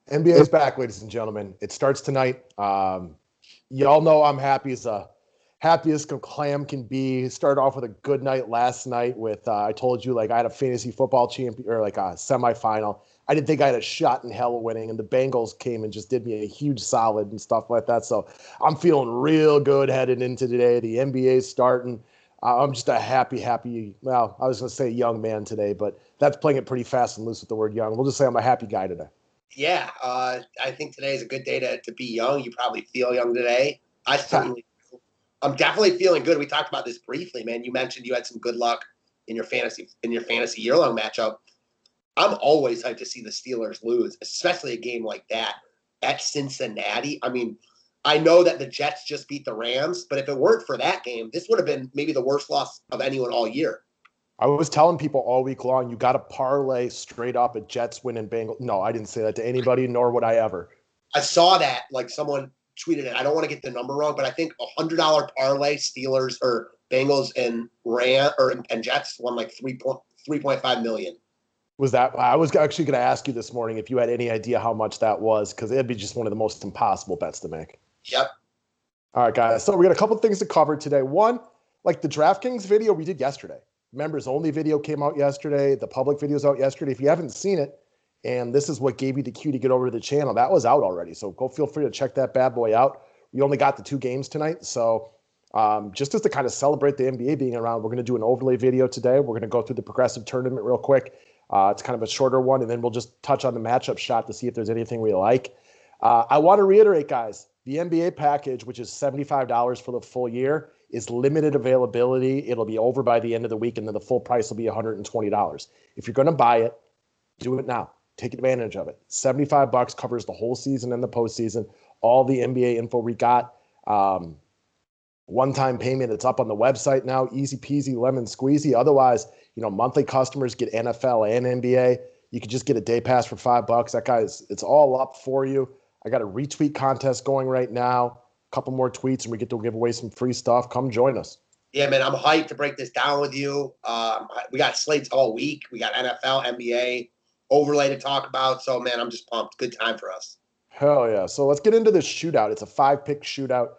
NBA's back, ladies and gentlemen. It starts tonight. Y'all know I'm happy as a clam can be. Started off with a good night last night with I told you, like, I had a fantasy football champion, or like a semifinal. I didn't think I had a shot in hell of winning, and the Bengals came and just did me a huge solid and stuff like that. So I'm feeling real good headed into today. The NBA's starting. I'm just a happy, well, I was going to say young man today, but that's playing it pretty fast and loose with the word young. We'll just say I'm a happy guy today. Yeah, I think today is a good day to be young. You probably feel young today. I certainly do. I'm definitely feeling good. We talked about this briefly, man. You mentioned you had some good luck in your fantasy year-long matchup. I'm always hyped to see the Steelers lose, especially a game like that at Cincinnati. I mean, I know that the Jets just beat the Rams, but if it weren't for that game, this would have been maybe the worst loss of anyone all year. I was telling people all week long, you got to parlay straight up at Jets win and Bengals. No, I didn't say that to anybody, nor would I ever. I saw that, like, someone tweeted it. I don't want to get the number wrong, but I think $100 parlay Steelers or Bengals and Jets won like 3.5 million. Was that? I was actually going to ask you this morning if you had any idea how much that was, because it'd be just one of the most impossible bets to make. Yep. All right, guys. So we got a couple things to cover today. One, like the DraftKings video we did yesterday. Members only video came out yesterday. The public video's out yesterday. If you haven't seen it, and this is what gave you the cue to get over to the channel, that was out already. So go feel free to check that bad boy out. We only got the 2 games tonight. So just as to kind of celebrate the NBA being around, we're going to do an overlay video today. We're going to go through the progressive tournament real quick. It's kind of a shorter one, and then we'll just touch on the matchup shot to see if there's anything we like. I want to reiterate, guys, the NBA package, which is $75 for the full year, is limited availability. It'll be over by the end of the week, and then the full price will be $120. If you're going to buy it, do it now. Take advantage of it. $75 covers the whole season and the postseason. All the NBA info we got. One-time payment. It's up on the website now. Easy peasy, lemon squeezy. Otherwise, monthly customers get NFL and NBA. You could just get a day pass for $5. That guy's, it's all up for you. I got a retweet contest going right now. A couple more tweets, and we get to give away some free stuff. Come join us. Yeah, man, I'm hyped to break this down with you. We got slates all week. We got NFL, NBA, overlay to talk about. So, man, I'm just pumped. Good time for us. Hell yeah. So let's get into this shootout. It's a 5-pick shootout.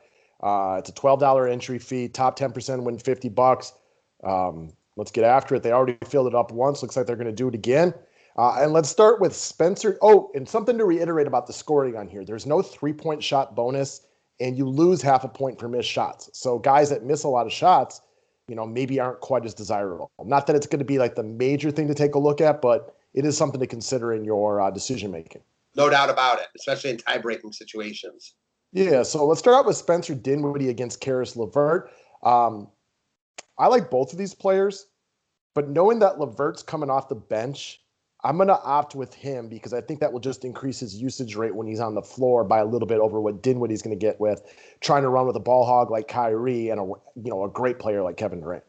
It's a $12 entry fee. Top 10% win $50. Let's get after it. They already filled it up once. Looks like they're going to do it again. And let's start with Spencer. Oh, and something to reiterate about the scoring on here. There's no 3-point shot bonus, and you lose half a point for missed shots. So guys that miss a lot of shots, maybe aren't quite as desirable. Not that it's going to be like the major thing to take a look at, but it is something to consider in your decision-making. No doubt about it, especially in tie-breaking situations. Yeah, so let's start out with Spencer Dinwiddie against Karis LeVert. I like both of these players, but knowing that LeVert's coming off the bench, I'm going to opt with him because I think that will just increase his usage rate when he's on the floor by a little bit over what Dinwiddie's going to get with trying to run with a ball hog like Kyrie and a great player like Kevin Durant.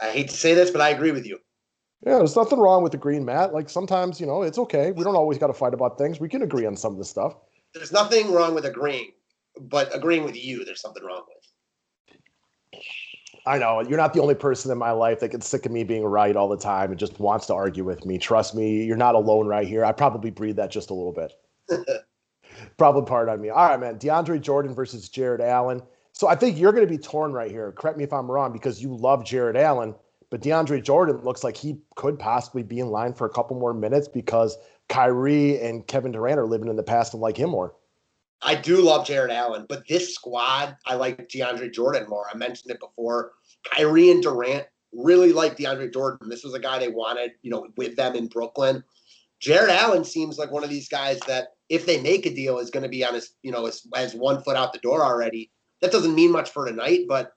I hate to say this, but I agree with you. Yeah, there's nothing wrong with agreeing, Matt. Like sometimes, it's okay. We don't always got to fight about things. We can agree on some of this stuff. There's nothing wrong with agreeing, but agreeing with you, there's something wrong with. I know. You're not the only person in my life that gets sick of me being right all the time and just wants to argue with me. Trust me, you're not alone right here. I probably breathe that just a little bit. Probably part on me. All right, man. DeAndre Jordan versus Jared Allen. So I think you're going to be torn right here. Correct me if I'm wrong, because you love Jared Allen, but DeAndre Jordan looks like he could possibly be in line for a couple more minutes because Kyrie and Kevin Durant are living in the past and like him more. I do love Jared Allen, but this squad, I like DeAndre Jordan more. I mentioned it before. Kyrie and Durant really like DeAndre Jordan. This was a guy they wanted, with them in Brooklyn. Jared Allen seems like one of these guys that if they make a deal is going to be on his, as 1 foot out the door already. That doesn't mean much for tonight, but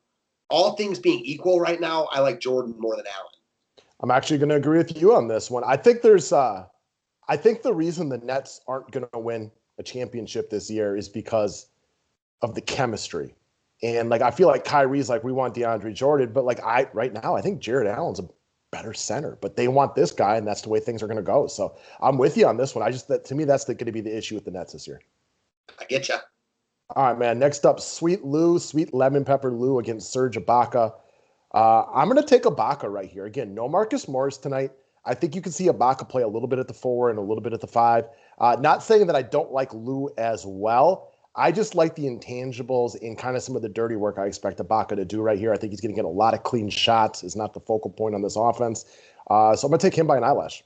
all things being equal right now, I like Jordan more than Allen. I'm actually going to agree with you on this one. I think the reason the Nets aren't going to win a championship this year is because of the chemistry. And I feel like Kyrie's like, we want DeAndre Jordan, but right now, I think Jared Allen's a better center, but they want this guy, and that's the way things are going to go. So I'm with you on this one. To me, that's going to be the issue with the Nets this year. I get you. All right, man. Next up, Sweet Lemon Pepper Lou against Serge Ibaka. I'm going to take Ibaka right here. Again, no Marcus Morris tonight. I think you can see Ibaka play a little bit at the 4 and a little bit at the 5. Not saying that I don't like Lou as well. I just like the intangibles and kind of some of the dirty work I expect Ibaka to do right here. I think he's going to get a lot of clean shots. Is not the focal point on this offense. So I'm going to take him by an eyelash.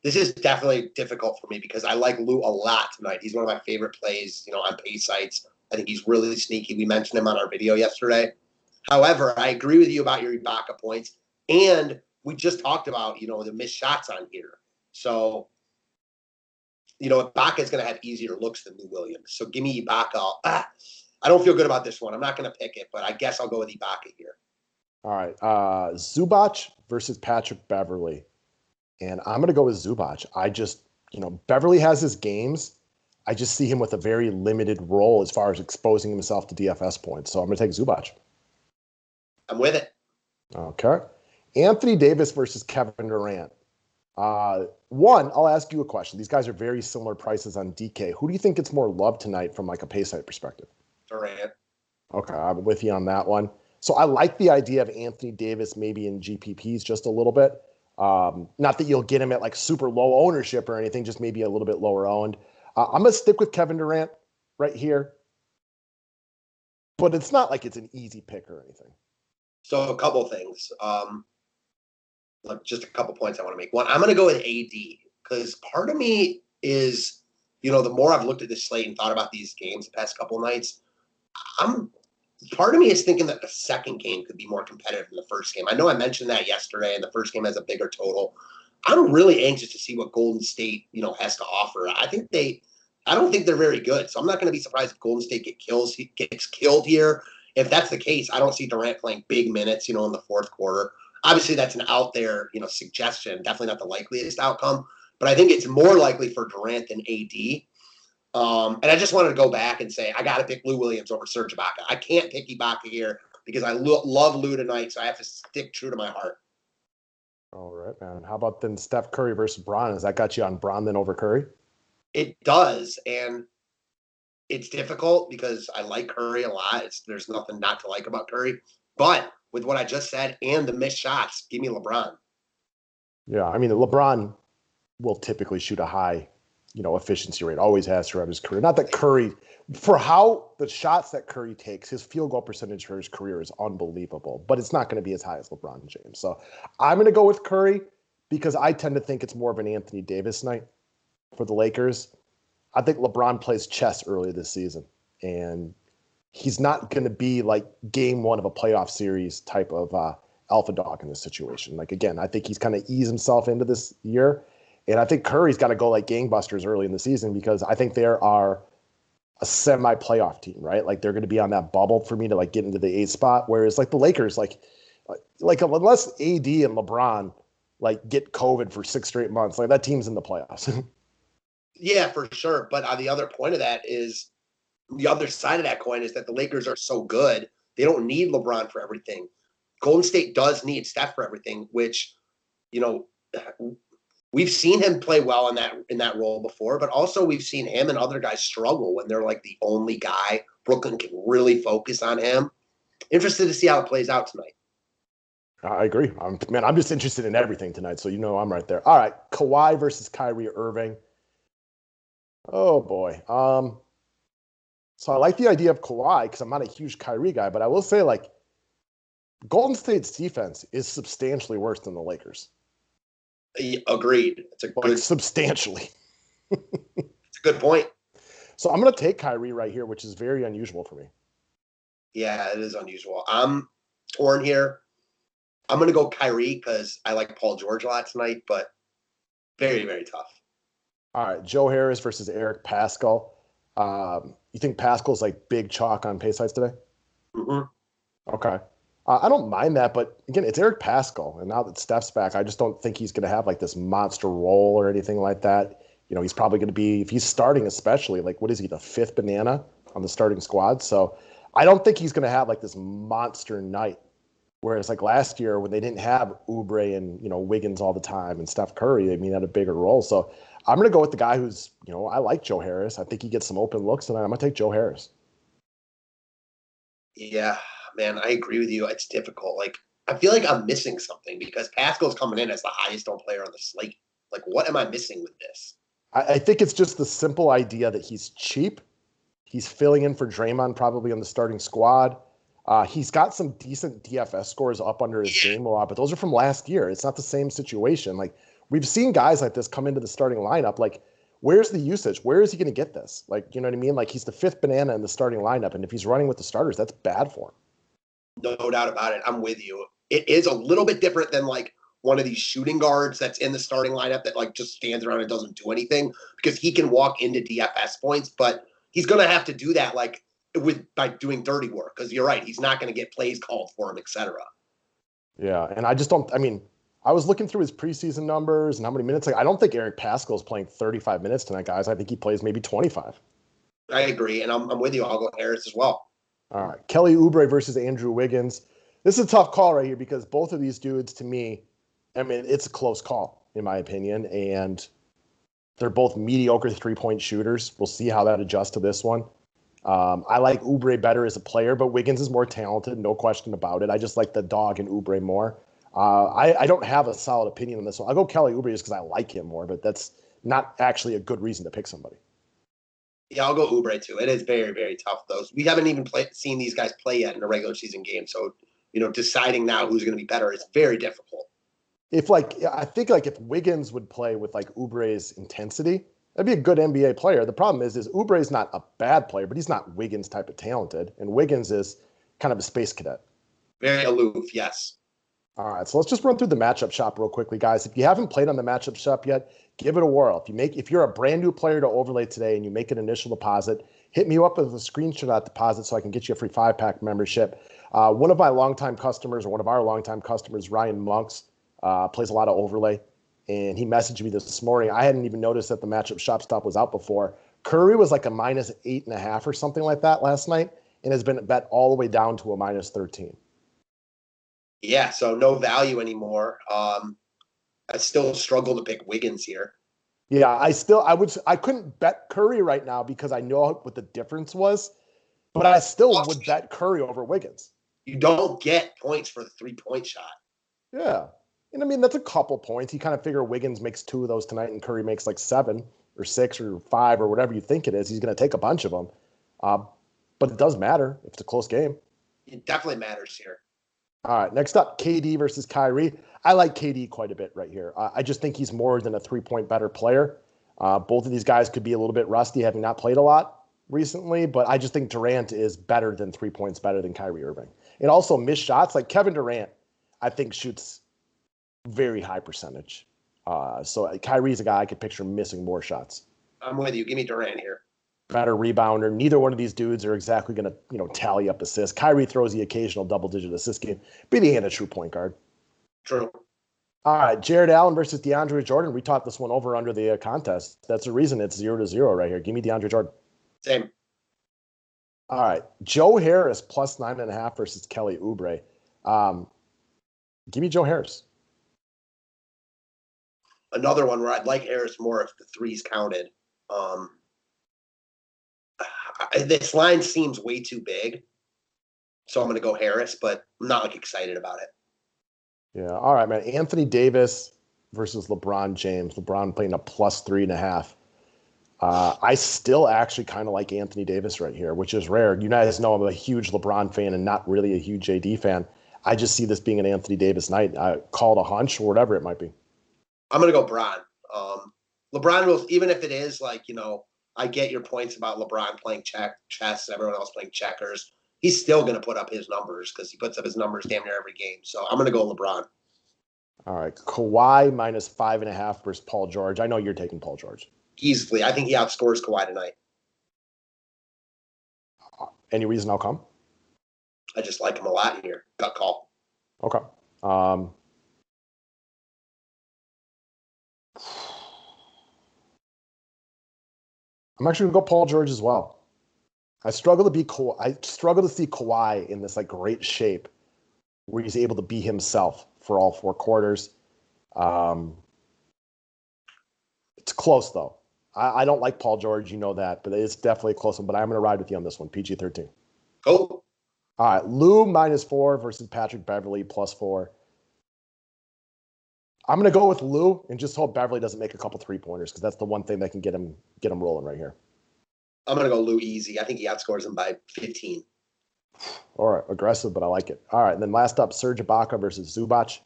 This is definitely difficult for me because I like Lou a lot tonight. He's one of my favorite plays, on pay sites. I think he's really sneaky. We mentioned him on our video yesterday. However, I agree with you about your Ibaka points. And we just talked about, the missed shots on here. So, Ibaka is going to have easier looks than Lou Williams. So give me Ibaka. I don't feel good about this one. I'm not going to pick it, but I guess I'll go with Ibaka here. All right. Zubac versus Patrick Beverley. And I'm going to go with Zubac. I just, Beverly has his games. I just see him with a very limited role as far as exposing himself to DFS points. So I'm going to take Zubac. I'm with it. Okay. Anthony Davis versus Kevin Durant. One, I'll ask you a question. These guys are very similar prices on DK. Who do you think gets more love tonight from like a pay site perspective? Durant. Okay, I'm with you on that one. So I like the idea of Anthony Davis maybe in GPPs just a little bit. Not that you'll get him at like super low ownership or anything, just maybe a little bit lower owned. I'm going to stick with Kevin Durant right here. But it's not like it's an easy pick or anything. So a couple things. Just a couple points I want to make. One, I'm going to go with AD because part of me is, the more I've looked at this slate and thought about these games the past couple of nights, part of me is thinking that the second game could be more competitive than the first game. I know I mentioned that yesterday, and the first game has a bigger total. I'm really anxious to see what Golden State, has to offer. I don't think they're very good, so I'm not going to be surprised if Golden State gets killed here. If that's the case, I don't see Durant playing big minutes, in the fourth quarter. Obviously, that's an out there, suggestion. Definitely not the likeliest outcome, but I think it's more likely for Durant than AD. And I just wanted to go back and say I got to pick Lou Williams over Serge Ibaka. I can't pick Ibaka here because I love Lou tonight, so I have to stick true to my heart. All right, man. How about then Steph Curry versus Bron? Has that got you on Bron then over Curry? It does, and it's difficult because I like Curry a lot. There's nothing not to like about Curry. But with what I just said and the missed shots, give me LeBron. Yeah, I mean, LeBron will typically shoot a high, efficiency rate. Always has throughout his career. Not that Curry, for how the shots that Curry takes, his field goal percentage for his career is unbelievable. But it's not going to be as high as LeBron James. So I'm going to go with Curry because I tend to think it's more of an Anthony Davis night for the Lakers. I think LeBron plays chess early this season, and he's not going to be like game one of a playoff series type of alpha dog in this situation. Like, again, I think he's kind of eased himself into this year. And I think Curry's got to go like gangbusters early in the season because I think there are a semi-playoff team, right? Like they're going to be on that bubble for me to like get into the 8th spot. Whereas like the Lakers, like unless AD and LeBron like get COVID for 6 straight months, like that team's in the playoffs. Yeah, for sure. But on the other point of that is the other side of that coin is that the Lakers are so good, they don't need LeBron for everything. Golden State does need Steph for everything, which, we've seen him play well in that role before, but also we've seen him and other guys struggle when they're like the only guy. Brooklyn can really focus on him. Interested to see how it plays out tonight. I agree. I'm just interested in everything tonight, so I'm right there. All right, Kawhi versus Kyrie Irving. Oh boy. So I like the idea of Kawhi because I'm not a huge Kyrie guy, but I will say like Golden State's defense is substantially worse than the Lakers. Agreed. It's a good substantially. It's a good point. So I'm going to take Kyrie right here, which is very unusual for me. Yeah, it is unusual. I'm torn here. I'm going to go Kyrie because I like Paul George a lot tonight, but very, very tough. All right, Joe Harris versus Eric Pascal. You think Pascal's like big chalk on pay sites today? Mm-hmm. Okay. I don't mind that, but again, it's Eric Pascal, and now that Steph's back, I just don't think he's going to have like this monster role or anything like that. He's probably going to be, if he's starting especially, like what is he, the 5th banana on the starting squad? So I don't think he's going to have like this monster night. Whereas like last year when they didn't have Oubre and, Wiggins all the time and Steph Curry, had a bigger role. So I'm going to go with the guy who's, I like Joe Harris. I think he gets some open looks, and I'm going to take Joe Harris. Yeah, man, I agree with you. It's difficult. Like, I feel like I'm missing something because Pascal's coming in as the highest owned player on the slate. Like, what am I missing with this? I think it's just the simple idea that he's cheap. He's filling in for Draymond probably on the starting squad. He's got some decent DFS scores up under his game a lot, but those are from last year. It's not the same situation. Like, we've seen guys like this come into the starting lineup. Like, where's the usage? Where is he going to get this? Like, you know what I mean? Like, he's the fifth banana in the starting lineup, and if he's running with the starters, that's bad for him. No doubt about it. I'm with you. It is a little bit different than like one of these shooting guards that's in the starting lineup that like just stands around and doesn't do anything because he can walk into DFS points, but he's going to have to do that like by doing dirty work because you're right. He's not going to get plays called for him, etc. Yeah, and I just don't. I mean, I was looking through his preseason numbers and how many minutes. Like, I don't think Eric Pascal is playing 35 minutes tonight, guys. I think he plays maybe 25. I agree, and I'm with you. I'll go Harris as well. All right, Kelly Oubre versus Andrew Wiggins. This is a tough call right here because both of these dudes, to me, I mean, it's a close call in my opinion, and they're both mediocre three-point shooters. We'll see how that adjusts to this one. I like Oubre better as a player, but Wiggins is more talented, no question about it. I just like the dog in Oubre more. I don't have a solid opinion on this one. I'll go Kelly Oubre just because I like him more, but that's not actually a good reason to pick somebody. Yeah, I'll go Oubre too. It is very, very tough, though. We haven't even seen these guys play yet in a regular season game. So, deciding now who's going to be better is very difficult. I think if Wiggins would play with like Oubre's intensity, that'd be a good NBA player. The problem is Oubre's not a bad player, but he's not Wiggins type of talented. And Wiggins is kind of a space cadet. Very aloof, yes. All right, so let's just run through the matchup shop real quickly, guys. If you haven't played on the matchup shop yet, give it a whirl. If you're a brand new player to overlay today and you make an initial deposit, hit me up with a screenshot of that deposit so I can get you a free 5-pack membership. One of our longtime customers, Ryan Monks, plays a lot of overlay, and he messaged me this morning. I hadn't even noticed that the matchup shop stop was out before. Curry was like a -8.5 or something like that last night, and has been bet all the way down to a -13. Yeah, so no value anymore. I still struggle to pick Wiggins here. Yeah, I couldn't bet Curry right now because I know what the difference was, but I still would bet Curry over Wiggins. You don't get points for the 3-point shot. Yeah. And I mean, that's a couple points. You kind of figure Wiggins makes 2 of those tonight and Curry makes like 7 or 6 or 5 or whatever you think it is. He's going to take a bunch of them. But it does matter if it's a close game. It definitely matters here. All right, next up, KD versus Kyrie. I like KD quite a bit right here. I just think he's more than a 3-point better player. Both of these guys could be a little bit rusty, having not played a lot recently, but I just think Durant is better than 3 points better than Kyrie Irving. And also missed shots. Like Kevin Durant, I think shoots very high percentage. So Kyrie's a guy I could picture missing more shots. I'm with you. Give me Durant here. Better rebounder. Neither one of these dudes are exactly going to, tally up assists. Kyrie throws the occasional double-digit assist game, but he ain't a true point guard. True. All right, Jared Allen versus DeAndre Jordan. We talked this one over under the contest. That's the reason it's 0-0 right here. Give me DeAndre Jordan. Same. All right, Joe Harris plus 9.5 versus Kelly Oubre. Give me Joe Harris. Another one where I'd like Harris more if the threes counted. This line seems way too big, so I'm going to go Harris, but I'm not excited about it. Yeah, all right, man. Anthony Davis versus LeBron James. LeBron playing a plus 3.5. I still actually kind of like Anthony Davis right here, which is rare. You guys know I'm a huge LeBron fan and not really a huge JD fan. I just see this being an Anthony Davis night. I call it a hunch or whatever it might be. I'm going to go Bron. LeBron will, even if it is I get your points about LeBron playing chess, everyone else playing checkers. He's still going to put up his numbers because he puts up his numbers damn near every game. So I'm going to go LeBron. All right. Kawhi minus 5.5 versus Paul George. I know you're taking Paul George. Easily. I think he outscores Kawhi tonight. Any reason how come? I just like him a lot here. Gut call. Okay. I'm actually gonna go Paul George as well. I struggle to see Kawhi in this great shape where he's able to be himself for all 4 quarters. It's close though. I don't like Paul George, you know that, but it's definitely a close one. But I'm gonna ride with you on this one. PG-13. Cool. All right, Lou -4 versus Patrick Beverly +4. I'm going to go with Lou and just hope Beverly doesn't make a couple 3-pointers because that's the one thing that can get him rolling right here. I'm going to go Lou easy. I think he outscores him by 15. All right, aggressive, but I like it. All right, and then last up, Serge Ibaka versus Zubac.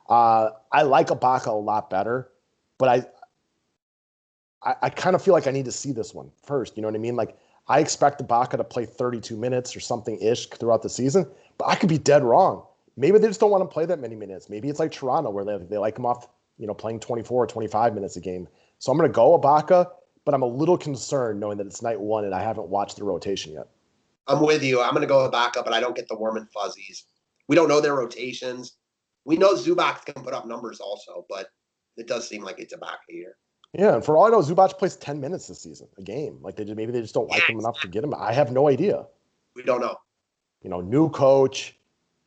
I like Ibaka a lot better, but I kind of feel like I need to see this one first. You know what I mean? Like, I expect Ibaka to play 32 minutes or something-ish throughout the season, but I could be dead wrong. Maybe they just don't want to play that many minutes. Maybe it's like Toronto where they like him off, playing 24 or 25 minutes a game. So I'm going to go Ibaka, but I'm a little concerned knowing that it's night one and I haven't watched the rotation yet. I'm with you. I'm going to go Ibaka, but I don't get the warm and fuzzies. We don't know their rotations. We know Zubac can put up numbers also, but it does seem like it's Ibaka here. Yeah, and for all I know, Zubac plays 10 minutes this season, a game. Like maybe they just don't like him enough to get him. I have no idea. We don't know. New coach,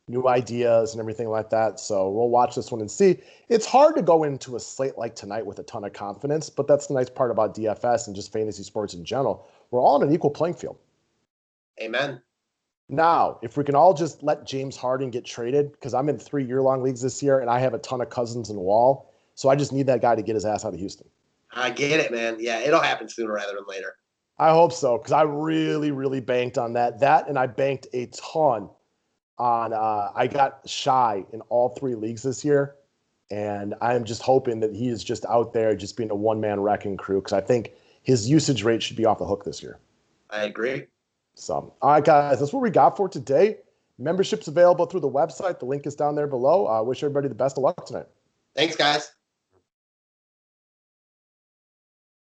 new ideas and everything like that. So we'll watch this one and see. It's hard to go into a slate like tonight with a ton of confidence, but that's the nice part about DFS and just fantasy sports in general. We're all on an equal playing field. Amen. Now, if we can all just let James Harden get traded, because I'm in 3-year-long leagues this year and I have a ton of Cousins and Wall, so I just need that guy to get his ass out of Houston. I get it, man. Yeah, it'll happen sooner rather than later. I hope so, because I really, really banked on that. And I banked a ton on I got shy in all 3 leagues this year, and I'm just hoping that he is just out there just being a one-man wrecking crew, because I think his usage rate should be off the hook this year. I agree. So, all right, guys, that's what we got for today. Membership's available through the website. The link is down there below. I wish everybody the best of luck tonight. Thanks, guys.